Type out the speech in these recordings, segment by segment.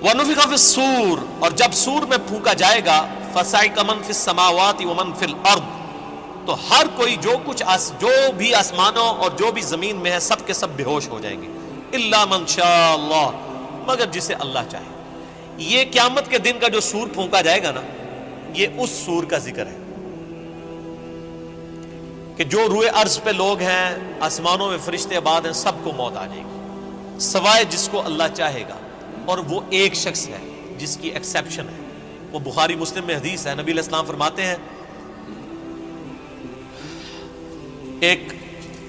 وَنُفِخَ فِي الصُّورِ، اور جب سور میں پھونکا جائے گا، فَصَعِقَ مَن فِي السَّمَاوَاتِ وَمَن فِي الْأَرْضِ، تو ہر کوئی جو بھی آسمانوں اور جو بھی زمین میں ہے سب کے سب بے ہوش ہو جائیں گے، اِلَّا مَن شَاءَ اللَّهُ، مگر جسے اللہ چاہے۔ یہ قیامت کے دن کا جو سور پھونکا جائے گا نا، یہ اس سور کا ذکر ہے کہ جو روئے ارض پہ لوگ ہیں، آسمانوں میں فرشتے آباد ہیں، سب کو موت آ جائے گی سوائے جس کو اللہ چاہے گا، اور وہ ایک شخص ہے جس کی ایکسیپشن ہے۔ وہ بخاری مسلم میں حدیث ہے، نبی علیہ السلام فرماتے ہیں ایک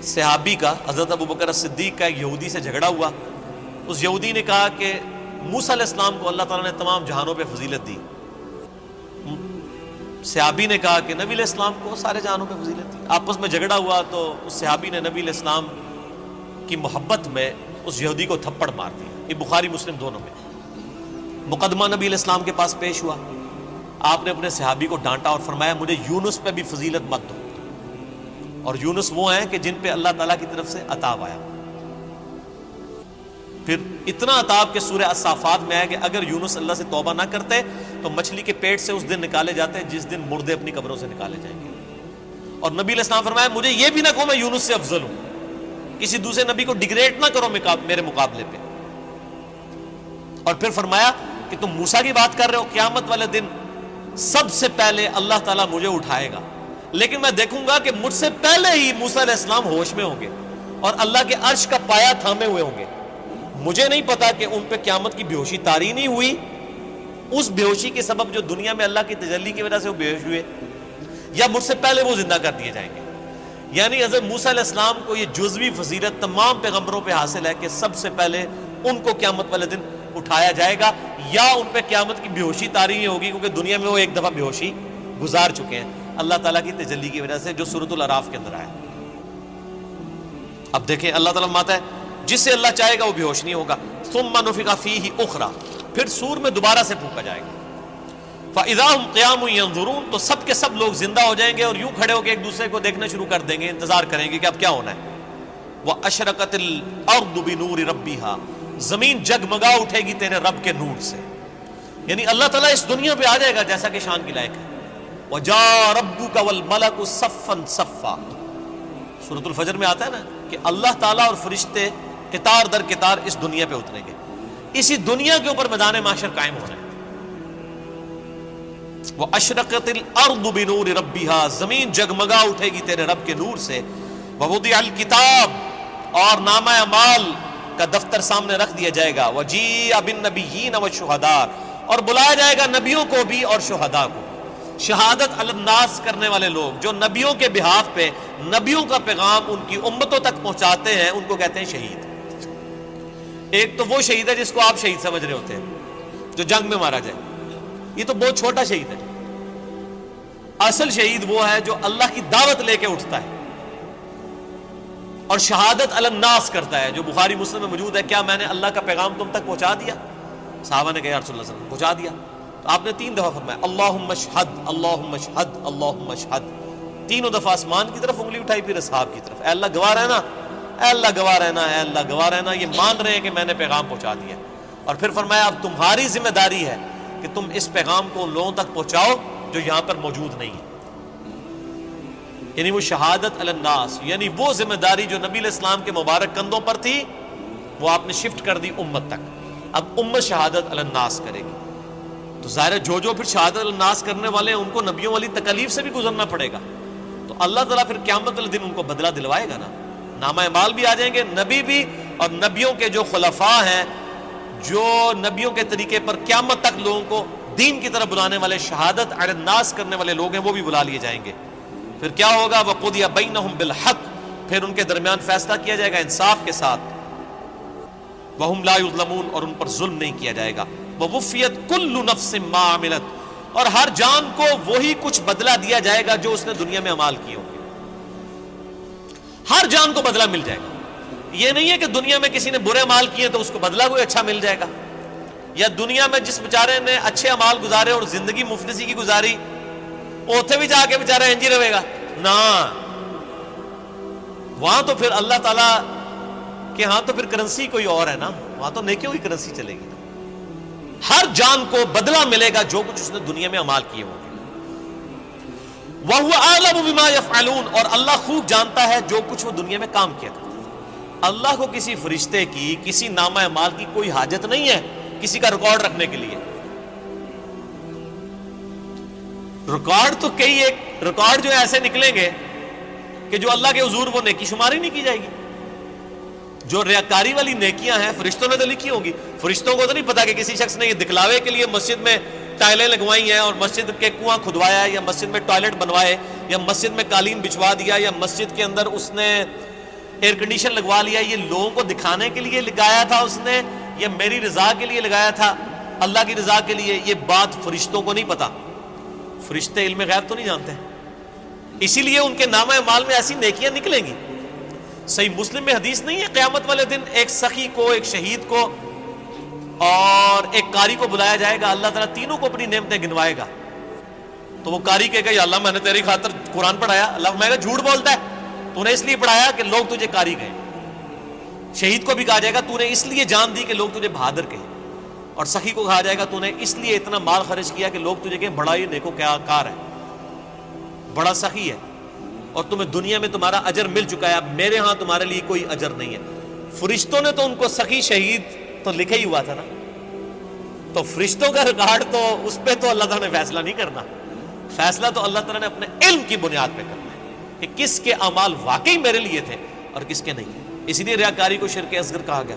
صحابی کا، حضرت ابوبکر صدیق کا، ایک یہودی سے جھگڑا ہوا۔ اس یہودی نے کہا کہ موسیٰ علیہ السلام کو اللہ تعالیٰ نے تمام جہانوں پہ فضیلت دی۔ صحابی نے کہا کہ نبی علیہ السلام کو سارے جہانوں پہ فضیلت دی۔ آپس میں جھگڑا ہوا تو اس صحابی نے نبی علیہ السلام کی محبت میں اس یہودی کو تھپڑ مار دیا۔ یہ بخاری مسلم دونوں میں۔ مقدمہ نبی علیہ السلام کے پاس پیش ہوا، آپ نے اپنے صحابی کو ڈانٹا اور فرمایا مجھے یونس پہ بھی فضیلت مت دو، اور یونس وہ ہیں کہ جن پہ اللہ تعالیٰ کی طرف سے عطاب آیا۔ پھر اتنا عطاب کہ سورہ الصافات میں ہے کہ اگر یونس اللہ سے توبہ نہ کرتے تو مچھلی کے پیٹ سے اس دن نکالے جاتے جس دن مردے اپنی قبروں سے نکالے جائیں گے۔ اور نبی علیہ السلام فرمایا مجھے یہ بھی نہ کہو میں یونس سے افضل ہوں، کسی دوسرے نبی کو ڈیگریڈ نہ کرو میرے مقابلے پہ۔ اور پھر فرمایا کہ تم موسیٰ کی بات کر رہے ہو، قیامت والے دن سب سے پہلے اللہ تعالیٰ مجھے اٹھائے گا، لیکن میں دیکھوں گا کہ مجھ سے پہلے ہی موسیٰ علیہ السلام ہوش میں ہوں گے اور اللہ کے عرش کا پایا تھامے ہوئے ہوں گے۔ مجھے نہیں پتا کہ ان پہ قیامت کی بے ہوشی طاری نہیں ہوئی، اس بے ہوشی کے سبب جو دنیا میں اللہ کی تجلی کی وجہ سے وہ بے ہوش ہوئے، یا مجھ سے پہلے وہ زندہ کر دیے جائیں گے۔ یعنی حضرت موسیٰ علیہ السلام کو یہ جزوی فضیلت تمام پیغمبروں پہ حاصل ہے کہ سب سے پہلے ان کو قیامت والے دن اٹھایا جائے گا، یا ان پہ قیامت کی بے ہوشی طاری نہیں ہوگی، کیونکہ دنیا میں وہ ایک دفعہ بے ہوشی گزار چکے ہیں اللہ تعالیٰ کی تجلی کی وجہ سے، جو سورۃ الاعراف کے اندر آیا۔ اب دیکھیں اللہ تعالیٰ فرماتا ہے جس سے اللہ چاہے گا وہ بے ہوش نہیں ہوگا۔ ثم نفخ فیہ اخری، پھر سور میں دوبارہ سے پھونکا جائے گا۔ فاذا هم قیام ینظرون، تو سب کے سب لوگ زندہ ہو جائیں گے اور یوں کھڑے ہو کے ایک دوسرے کو دیکھنا شروع کر دیں گے، انتظار کریں گے کہ اب کیا ہونا ہے۔ واشرقت الارض بنور ربها، زمین جگمگا اٹھے گی تیرے رب کے نور سے، یعنی اللہ تعالیٰ اس دنیا پہ آ جائے گا جیسا کہ شان کی لائق ہے۔ وجاء ربک والملک صفا صفا، سورۃ الفجر میں آتا ہے نا کہ اللہ تعالیٰ اور فرشتے قطار در قطار اس دنیا پہ اتریں گے، اسی دنیا کے اوپر میدان محشر قائم ہونا ہے۔ واشرقت الارض بنور ربها، زمین جگمگا اٹھے گی تیرے رب کے نور سے۔ ووضع الکتاب، اور نامہ اعمال کا دفتر سامنے رکھ دیا جائے گا۔ وجیء بالنبیین والشہداء، اور بلایا جائے گا نبیوں کو بھی اور شہداء کو۔ شہادت علی الناس کرنے والے لوگ جو نبیوں کے بہاف پہ نبیوں کا پیغام ان کی امتوں تک پہنچاتے ہیں، ان کو کہتے ہیں شہید۔ ایک تو وہ شہید ہے جس کو آپ شہید سمجھ رہے ہوتے ہیں، جو جنگ میں مارا جائے، یہ تو بہت چھوٹا شہید ہے۔ اصل شہید وہ ہے جو اللہ کی دعوت لے کے اٹھتا ہے اور شہادت علی الناس کرتا ہے، جو بخاری مسلم میں موجود ہے۔ کیا میں نے اللہ کا پیغام تم تک پہنچا دیا؟ صحابہ نے کہا یا رسول اللہ صلی اللہ علیہ وسلم پہنچا دیا۔ تو آپ نے 3 دفعہ فرمایا اللہم اشہد اللہم اشہد اللہم اشہد، تینوں دفعہ آسمان کی طرف انگلی اٹھائی، پھر اصحاب کی طرف، اے اللہ گواہ رہنا، اے اللہ گواہ رہنا، اے اللہ گواہ رہنا، یہ مان رہے ہیں کہ میں نے پیغام پہنچا دیا۔ اور پھر فرمایا اب تمہاری ذمہ داری ہے کہ تم اس پیغام کو ان لوگوں تک پہنچاؤ جو یہاں پر موجود نہیں ہے، یعنی وہ شہادت علی الناس، یعنی وہ ذمہ داری جو نبی علیہ السلام کے مبارک کندھوں پر تھی وہ آپ نے شفٹ کر دی امت تک۔ اب امت شہادت علی الناس کرے گی، تو ظاہر ہے جو پھر شہادت علی الناس کرنے والے ہیں ان کو نبیوں والی تکالیف سے بھی گزرنا پڑے گا، تو اللہ تعالیٰ پھر قیامت والے دن ان کو بدلہ دلوائے گا نا۔ نامہ اعمال بھی آ جائیں گے، نبی بھی، اور نبیوں کے جو خلفاء ہیں، جو نبیوں کے طریقے پر قیامت تک لوگوں کو دین کی طرف بلانے والے، شہادت علی الناس کرنے والے لوگ ہیں، وہ بھی بلا لیے جائیں گے۔ پھر کیا ہوگا؟ وَقُضِيَ بَيْنَهُمْ بِالْحَقِّ، پھر ان کے درمیان فیصلہ کیا جائے گا انصاف کے ساتھ۔ وَهُمْ لَا يُظْلَمُونَ، اور ان پر ظلم نہیں کیا جائے گا۔ وَوُفِّيَتْ كُلُّ نَفْسٍ مَّا عَمِلَتْ، اور ہر جان کو وہی کچھ بدلہ دیا جائے گا جو اس نے دنیا میں اعمال کیے ہوں گے، ہر جان کو بدلہ مل جائے گا۔ یہ نہیں ہے کہ دنیا میں کسی نے برے اعمال کیے تو اس کو بدلہ کوئی اچھا مل جائے گا، یا دنیا میں جس بیچارے نے اچھے اعمال گزارے اور زندگی مفلسی کی گزاری، اوتھے بھی جا کے بیچارہ انج ہی رہے گا نا، وہاں تو پھر اللہ تعالیٰ کہ ہاں تو پھر کرنسی کوئی اور ہے نا، وہاں تو نیکیوں کی کرنسی چلے گی نا۔ ہر جان کو بدلہ ملے گا جو کچھ اس نے دنیا میں اعمال کیے ہوں گے. وَهُوَ أَعْلَمُ بِمَا يَفْعَلُونَ اور اللہ خوب جانتا ہے جو کچھ وہ دنیا میں کام کیا کرتا ہے. اللہ کو کسی فرشتے کی کسی نامہ اعمال کی کوئی حاجت نہیں ہے کسی کا ریکارڈ رکھنے کے لیے. ریکارڈ تو کئی ایک ریکارڈ جو ایسے نکلیں گے کہ جو اللہ کے حضور وہ نیکی شماری نہیں کی جائے گی. جو ریاکاری والی نیکیاں ہیں فرشتوں نے تو لکھی ہوں گی. فرشتوں کو تو نہیں پتا کہ کسی شخص نے یہ دکھلاوے کے لیے مسجد میں ٹائلیں لگوائی ہیں اور مسجد کے کنواں کھدوایا ہے یا مسجد میں ٹوائلٹ بنوائے یا مسجد میں قالین بچھوا دیا یا مسجد کے اندر اس نے ایئر کنڈیشن لگوا لیا. یہ لوگوں کو دکھانے کے لیے لگایا تھا اس نے یا میری رضا کے لیے لگایا تھا اللہ کی رضا کے لیے؟ یہ بات فرشتوں کو نہیں پتا. فرشتے علم غیب تو نہیں جانتے, اسی لیے ان کے نامہ اعمال میں ایسی نیکیاں نکلیں گی. صحیح مسلم میں حدیث نہیں ہے قیامت والے دن ایک سخی کو, ایک شہید کو اور ایک قاری کو بلایا جائے گا, اللہ تعالیٰ تینوں کو اپنی نعمتیں گنوائے گا. تو وہ قاری کہے گا یا اللہ میں نے تیری خاطر قرآن پڑھایا. اللہ میں جھوٹ بولتا ہے, تو نے اس لیے پڑھایا کہ لوگ تجھے قاری کہیں. شہید کو بھی کہا جائے گا تو نے اس لیے جان دی کہ لوگ تجھے بہادر کہیں. اور سخی کو کہا جائے گا تو نے اس لیے اتنا مال خرچ کیا کہ لوگ تجھے کہیں بڑا یہ نیکو کیا کار ہے, بڑا سخی ہے, اور تمہیں دنیا میں تمہارا اجر مل چکا ہے, میرے ہاں تمہارے لیے کوئی اجر نہیں ہے. فرشتوں نے تو ان کو سخی شہید تو لکھا ہی ہوا تھا نا, تو فرشتوں کا ریکارڈ تو اس پہ تو اللہ تعالیٰ نے فیصلہ نہیں کرنا. فیصلہ تو اللہ تعالیٰ نے اپنے علم کی بنیاد پہ کرنا ہے کہ کس کے اعمال واقعی میرے لیے تھے اور کس کے نہیں. اسی لیے ریاکاری کو شرک اصغر کہا گیا.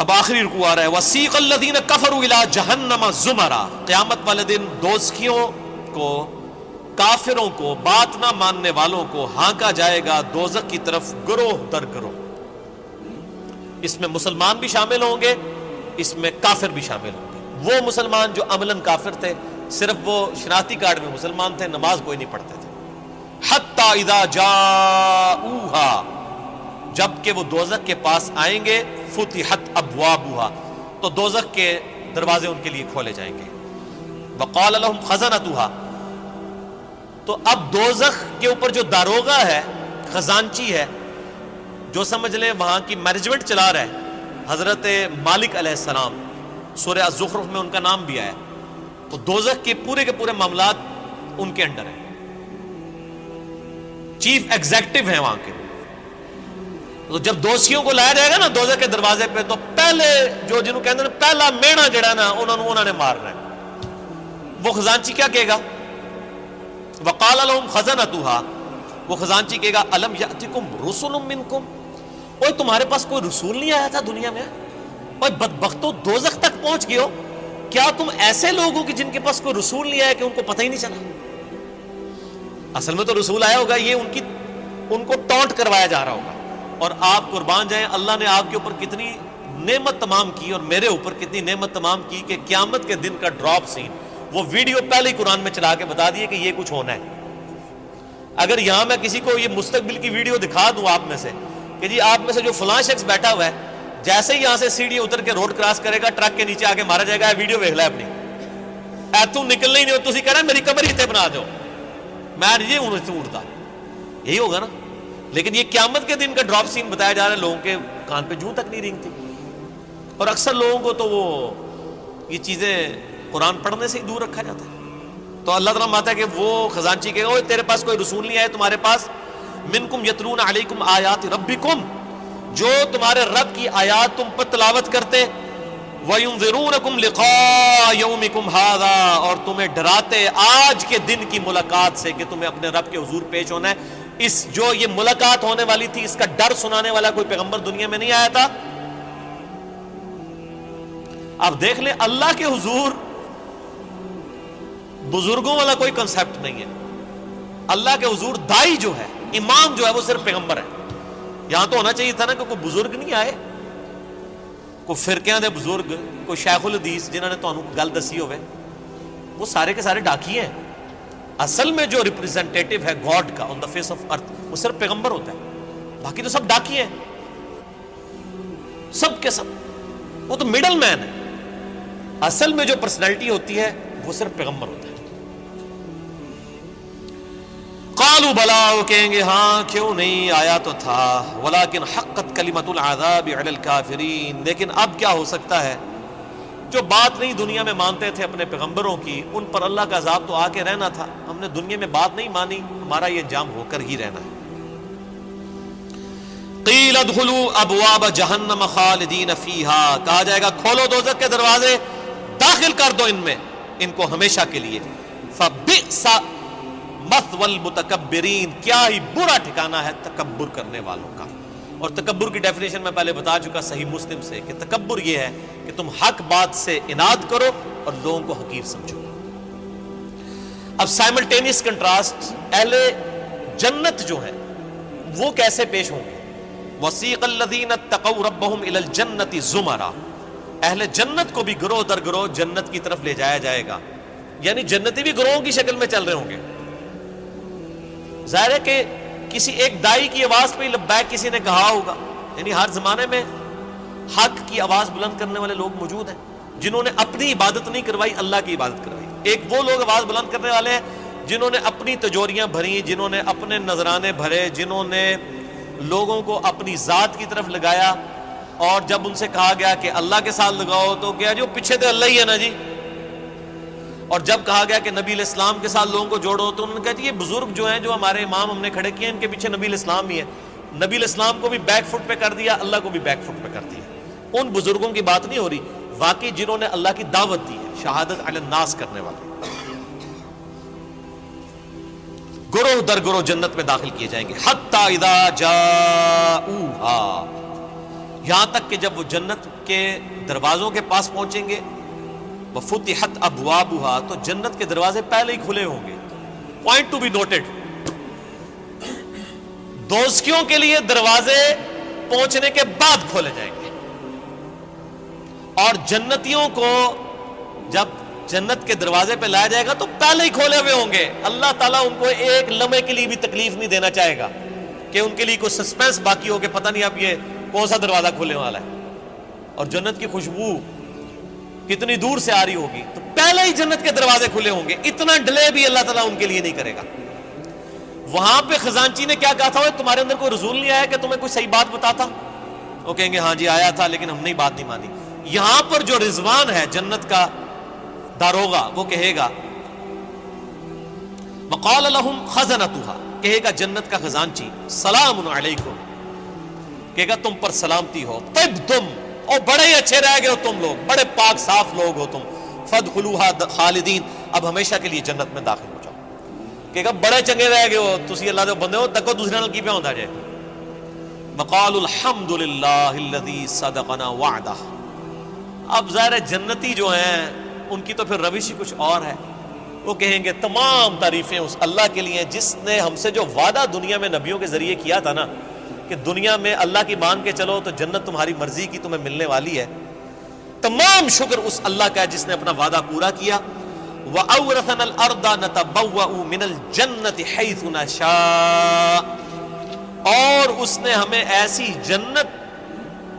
اب آخری رکوع آ رہا ہے وَسِيقَ الَّذِينَ كَفَرُوا إِلَىٰ جَهَنَّمَ زُمَرًا. قیامت والے دن دوزخیوں کو, کافروں کو, بات نہ ماننے والوں کو ہانکا جائے گا دوزخ کی طرف گروہ در گروہ. اس میں مسلمان بھی شامل ہوں گے, اس میں کافر بھی شامل ہوں گے. وہ مسلمان جو عملاً کافر تھے, صرف وہ شناختی کارڈ میں مسلمان تھے, نماز کوئی نہیں پڑھتے تھے. حَتَّى إِذَا جَاءُوهَا جب کہ وہ دوزخ کے پاس آئیں گے, فتحت ابوابها تو دوزخ کے دروازے ان کے لیے کھولے جائیں گے. وقال لهم خزنتها تو اب دوزخ کے اوپر جو داروغہ ہے, خزانچی ہے, جو سمجھ لیں وہاں کی مینجمنٹ چلا رہا ہے, حضرت مالک علیہ السلام, سورہ الزخرف میں ان کا نام بھی آیا. تو دوزخ کے پورے معاملات ان کے انڈر ہیں, چیف ایگزیکٹو ہیں وہاں کے. تو جب دوشیوں کو لایا جائے گا نا دوزخ کے دروازے پہ, تو پہلے جو جنہوں کہتے ہیں پہلا مینا جڑا نا انہوں نے مارنا ہے. وہ خزانچی کیا کہے گا؟ وقال لهم خزنتها وہ خزانچی کہے گا الم یاتکم رسل منکم اوے تمہارے پاس کوئی رسول نہیں آیا تھا دنیا میں؟ اوے بدبختو دوزخ تک پہنچ گئے ہو, کیا تم ایسے لوگ ہو کہ جن کے پاس کوئی رسول نہیں آیا کہ ان کو پتہ ہی نہیں چلا؟ اصل میں تو رسول آیا ہوگا, یہ ان کو ٹونٹ کروایا جا رہا ہوگا. اور آپ قربان جائیں, اللہ نے آپ کے اوپر کتنی نعمت تمام کی اور میرے اوپر کتنی نعمت تمام کی کہ قیامت کے دن کا ڈراپ سین وہ ویڈیو پہلے ہی قرآن میں چلا کے بتا دیے کہ یہ کچھ ہونا ہے. اگر یہاں میں کسی کو یہ مستقبل کی ویڈیو دکھا دوں آپ میں سے کہ جی آپ میں سے جو فلاں شخص بیٹھا ہوا ہے, جیسے ہی یہاں سے سیڑھی اتر کے روڈ کراس کرے گا ٹرک کے نیچے آ کے مارا جائے گا, ویڈیو دیکھ لے اپنی, تم نکلنا ہی نہیں ہو, تھی کہہ رہا میری قبر ہی تے بنا دو, میں یہ اڑتا, یہی ہوگا نا. لیکن یہ قیامت کے دن کا ڈراپ سین بتایا جا رہا ہے, لوگوں کے کان پہ جوں تک نہیں رینگتی. اور اکثر لوگوں کو تو وہ یہ چیزیں قرآن پڑھنے سے ہی دور رکھا جاتا ہے. تو اللہ تعالیٰ ماتا ہے کہ وہ خزانچی کہے گا تیرے پاس کوئی رسول نہیں آیا تمہارے پاس, منکم یتلون علیکم آیات ربکم جو تمہارے رب کی آیات تم پر تلاوت کرتے, وَيُنذِرُونَكُمْ لِقَاءَ يَوْمِكُمْ هَذَا اور تمہیں ڈراتے آج کے دن کی ملاقات سے کہ تمہیں اپنے رب کے حضور پیش ہونا ہے. اس جو یہ ملاقات ہونے والی تھی اس کا ڈر سنانے والا کوئی پیغمبر دنیا میں نہیں آیا تھا. آپ دیکھ لیں اللہ کے حضور بزرگوں والا کوئی کنسپٹ نہیں ہے. اللہ کے حضور دائی جو ہے, امام جو ہے وہ صرف پیغمبر ہے. یہاں تو ہونا چاہیے تھا نا کہ کوئی بزرگ نہیں آئے, کوئی فرقیاں دے بزرگ, کوئی شیخ الحدیث جنہوں نے تو گل دسی ہوئے, وہ سارے کے سارے ڈاکی ہیں. اصل میں جو ریپریزنٹیٹو ہے گاڈ کا آن دا فیس آف ارتھ وہ صرف پیغمبر ہوتا ہے, باقی تو سب ڈاکی ہیں, سب کے سب, وہ تو مڈل مین ہے. اصل میں جو پرسنالٹی ہوتی ہے وہ صرف پیغمبر ہوتا ہے. قالوا بلا، وہ کہیں گے ہاں کیوں نہیں، آیا تو تھا، ولکن حقت کلمۃ العذاب علی الکافرین، لیکن اب کیا ہو سکتا ہے، جو بات نہیں دنیا میں مانتے تھے اپنے پیغمبروں کی، ان پر اللہ کا عذاب تو آ کے رہنا تھا، ہم نے دنیا میں بات نہیں مانی، ہمارا یہ انجام ہو کر ہی رہنا ہے۔ قیل ادخلوا ابواب جہنم خالدین فیہا، کہا جائے گا کھولو دوزخ کے دروازے، داخل کر دو ان میں، ان کو ہمیشہ کے لیے۔ فبئس مثوى المتکبرین، کیا ہی برا ٹھکانہ ہے تکبر کرنے والوں کا۔ اور تکبر کی ڈیفینیشن میں پہلے بتا چکا صحیح مسلم سے کہ تکبر یہ ہے کہ تم حق بات سے اناد کرو اور لوگوں کو حقیر سمجھو۔ اب سائملٹینیس کنٹراسٹ، اہل جنت جو ہیں وہ کیسے پیش ہوں گے؟ وسیق الذین اتقوا ربهم الی الجنۃ زمرا، اہل جنت کو بھی گروہ در گروہ جنت کی طرف لے جایا جائے گا، یعنی جنتی بھی گروہوں کی شکل میں چل رہے ہوں گے۔ ظاہر ہے کہ کسی ایک دائی کی آواز پہ لبیک کسی نے کہا ہوگا، یعنی ہر زمانے میں حق کی آواز بلند کرنے والے لوگ موجود ہیں جنہوں نے اپنی عبادت نہیں کروائی، اللہ کی عبادت کروائی۔ ایک وہ لوگ آواز بلند کرنے والے ہیں جنہوں نے اپنی تجوریاں بھری، جنہوں نے اپنے نذرانے بھرے، جنہوں نے لوگوں کو اپنی ذات کی طرف لگایا، اور جب ان سے کہا گیا کہ اللہ کے ساتھ لگاؤ تو کیا جو پیچھے تو اللہ ہی ہے نا جی، اور جب کہا گیا کہ نبی علیہ السلام کے ساتھ لوگوں کو جوڑو تو انہوں نے کہا جی یہ بزرگ جو ہیں جو ہمارے امام ہم نے کھڑے کیے ان کے پیچھے نبی علیہ السلام ہی ہے۔ نبی علیہ السلام کو بھی بیک فٹ پہ کر دیا، اللہ کو بھی بیک فٹ پہ کر دیا۔ ان بزرگوں کی بات نہیں ہو رہی، واقعی جنہوں نے اللہ کی دعوت دی ہے، شہادت علی الناس کرنے والے، گروہ در گروہ جنت میں داخل کیے جائیں گے۔ حتی اذا جاؤہا، یہاں تک کہ جب وہ جنت کے دروازوں کے پاس پہنچیں گے، وفتحت ابوابها، تو جنت کے دروازے پہلے ہی کھلے ہوں گے۔ پوائنٹ ٹو بی نوٹڈ، دوزخیوں کے لیے دروازے پہنچنے کے بعد کھولے جائیں گے، اور جنتیوں کو جب جنت کے دروازے پہ لایا جائے گا تو پہلے ہی کھولے ہوئے ہوں گے۔ اللہ تعالیٰ ان کو ایک لمحے کے لیے بھی تکلیف نہیں دینا چاہے گا کہ ان کے لیے کوئی سسپینس باقی ہو کہ پتہ نہیں اب یہ کون سا دروازہ کھولنے والا ہے، اور جنت کی خوشبو کتنی دور سے آ رہی ہوگی، تو پہلے ہی جنت کے دروازے کھلے ہوں گے، اتنا ڈیلے بھی اللہ تعالیٰ ان کے لیے نہیں کرے گا۔ وہاں پہ خزانچی نے کیا کہا تھا، تمہارے اندر کوئی رسول نہیں آیا کہ تمہیں کوئی صحیح بات بتاتا؟ وہ کہیں گے ہاں جی آیا تھا لیکن ہم نے بات نہیں مانی۔ یہاں پر جو رضوان ہے جنت کا داروغہ، وہ کہے گا وقال لهم خزنتها، کہے گا جنت کا خزانچی سلام علیکم، کہے گا تم پر سلامتی ہو، طبتم، اور بڑے ہی اچھے رہ گئے ہو تم لوگ، بڑے پاک صاف لوگ ہو تم، فادخلوها خالدین، اب ہمیشہ کے لیے جنت میں داخل ہو جاؤ۔ کہے گا بڑے چنگے رہ گئے ہو تسی اللہ دے بندے ہو، تکو دوسرے نال کی پہ ہوندا جائے۔ وقالوا الحمد للہ الذی صدقنا وعدہ، اب ظاہر ہے جنتی جو ہیں ان کی تو پھر روش ہی کچھ اور ہے، وہ کہیں گے تمام تعریفیں اس اللہ کے لیے جس نے ہم سے جو وعدہ دنیا میں نبیوں کے ذریعے کیا تھا نا کہ دنیا میں اللہ کی مان کے چلو تو جنت تمہاری مرضی کی تمہیں ملنے والی ہے، تمام شکر اس اللہ کا ہے جس نے اپنا وعدہ پورا کیا۔ وَأَوْرَثَنَا الْأَرْضَ نَتَبَوَّأُ مِنَ الْجَنَّةِ حَيْثُ نَشَاءُ، اور اس نے ہمیں ایسی جنت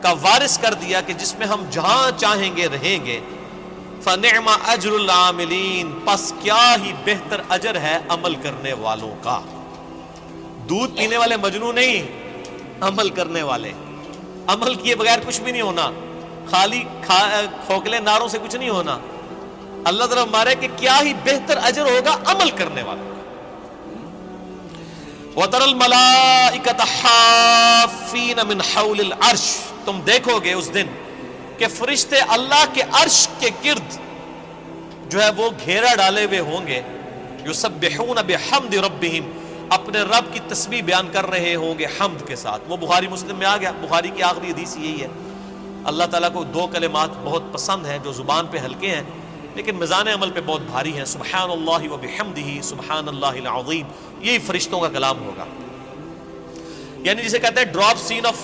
کا وارث کر دیا کہ جس میں ہم جہاں چاہیں گے رہیں گے۔ فَنِعْمَ أَجْرُ الْعَامِلِينَ، پس کیا ہی بہتر اجر ہے عمل کرنے والوں کا۔ دودھ پینے والے مجنون نہیں، عمل کرنے والے، عمل کیے بغیر کچھ بھی نہیں ہونا، خالی کھوکھلے نعروں سے کچھ نہیں ہونا۔ اللہ طرف مارے کہ کیا ہی بہتر اجر ہوگا عمل کرنے والوں کا۔ وَتَرَى الْمَلَائِكَةَ حَافِّينَ مِنْ حَوْلِ الْعَرْشِ، تم دیکھو گے اس دن کہ فرشتے اللہ کے عرش کے گرد جو ہے وہ گھیرا ڈالے ہوئے ہوں گے، یسبحون بحمد ربہم، اپنے رب کی تسبیح بیان کر رہے ہوں گے حمد کے ساتھ۔ وہ بخاری مسلم میں آ گیا، بخاری کی آخری حدیث یہی ہے۔ اللہ تعالیٰ کو دو کلمات بہت پسند ہیں جو زبان پہ ہلکے ہیں لیکن میزان عمل پہ بہت بھاری ہیں، سبحان اللہ و بحمدہ سبحان اللہ العظیم، یہی فرشتوں کا کلام ہوگا۔ یعنی جسے کہتے ہیں ڈراپ سین آف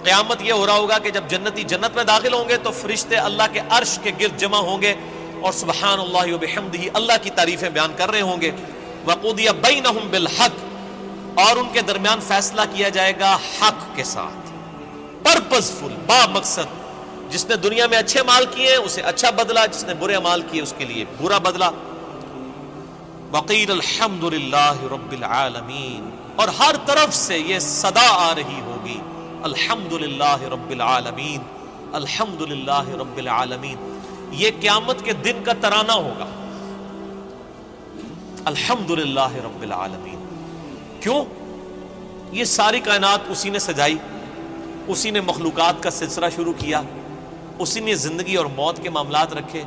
قیامت، یہ ہو رہا ہوگا کہ جب جنتی جنت میں داخل ہوں گے تو فرشتے اللہ کے عرش کے گرد جمع ہوں گے اور سبحان اللہ و بحمدہ اللہ کی تعریفیں بیان کر رہے ہوں گے۔ وقضی بینہم بالحق، اور ان کے درمیان فیصلہ کیا جائے گا حق کے ساتھ، پرپز فل، با مقصد۔ جس نے دنیا میں اچھے مال کیے اسے اچھا بدلہ، جس نے برے مال کیے اس کے لیے برا بدلہ۔ وقیل الحمد للہ رب العالمین، اور ہر طرف سے یہ صدا آ رہی ہوگی، الحمد للہ رب العالمین، الحمد للہ رب العالمین۔ یہ قیامت کے دن کا ترانہ ہوگا، الحمد للہ رب العالمین۔ کیوں؟ یہ ساری کائنات اسی نے سجائی، اسی نے مخلوقات کا سلسلہ شروع کیا، اسی نے زندگی اور موت کے معاملات رکھے۔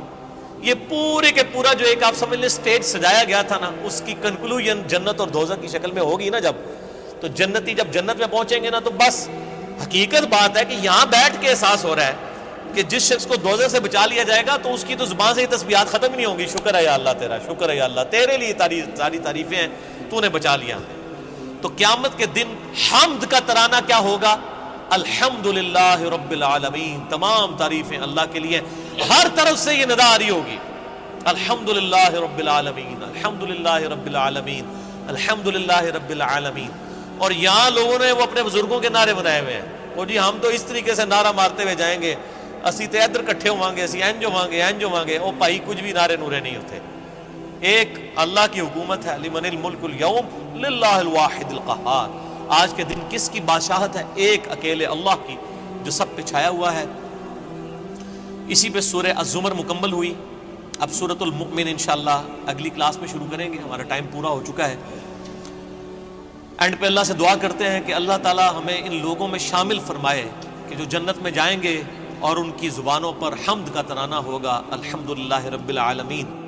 یہ پورے کے پورا جو ایک آپ سمجھ لیں سٹیج سجایا گیا تھا نا، اس کی کنکلوژن جنت اور دوزخ کی شکل میں ہوگی نا جب، تو جنتی جب جنت میں پہنچیں گے نا تو بس حقیقت بات ہے کہ یہاں بیٹھ کے احساس ہو رہا ہے کہ جس شخص کو دوزخ سے بچا لیا جائے گا تو اس کی تو زبان سے ہی تسبیحات ختم ہی نہیں ہوں گی، شکر ہے یا اللہ تیرا، شکر ہے یا اللہ، تیرے لیے ساری تعریفیں ہیں، تو نے بچا لیا۔ تو قیامت کے دن حمد کا ترانہ کیا ہوگا؟ الحمد للہ رب العالمین، تمام تعریفیں اللہ کے لیے، ہر طرف سے یہ ندا آ رہی ہوگی، الحمد للہ رب العالمین، الحمد للہ رب العالمین، الحمد للہ رب العالمین۔ اور یہاں لوگوں نے وہ اپنے بزرگوں کے نعرے بنائے ہوئے ہیں، وہ جی ہم تو اس طریقے سے نعرہ مارتے ہوئے جائیں گے، اسی تے ادھر کٹھے ہوواں گے، اسی اینج ہوواں گے، او بھائی کچھ بھی نعرے نورے نہیں ہوتے۔ ایک اللہ کی حکومت ہے، لمن الملک اليوم للہ الواحد القہار، آج کے دن کس کی بادشاہت ہے؟ ایک اکیلے اللہ کی، جو سب پہ چھایا ہوا ہے۔ اسی پہ سورہ الزمر مکمل ہوئی۔ اب سورۃ المؤمن انشاءاللہ اگلی کلاس میں شروع کریں گے، ہمارا ٹائم پورا ہو چکا ہے۔ اینڈ پہ اللہ سے دعا کرتے ہیں کہ اللہ تعالی ہمیں ان لوگوں میں شامل فرمائے کہ جو جنت میں جائیں گے اور ان کی زبانوں پر حمد کا ترانہ ہوگا، الحمدللہ رب العالمین۔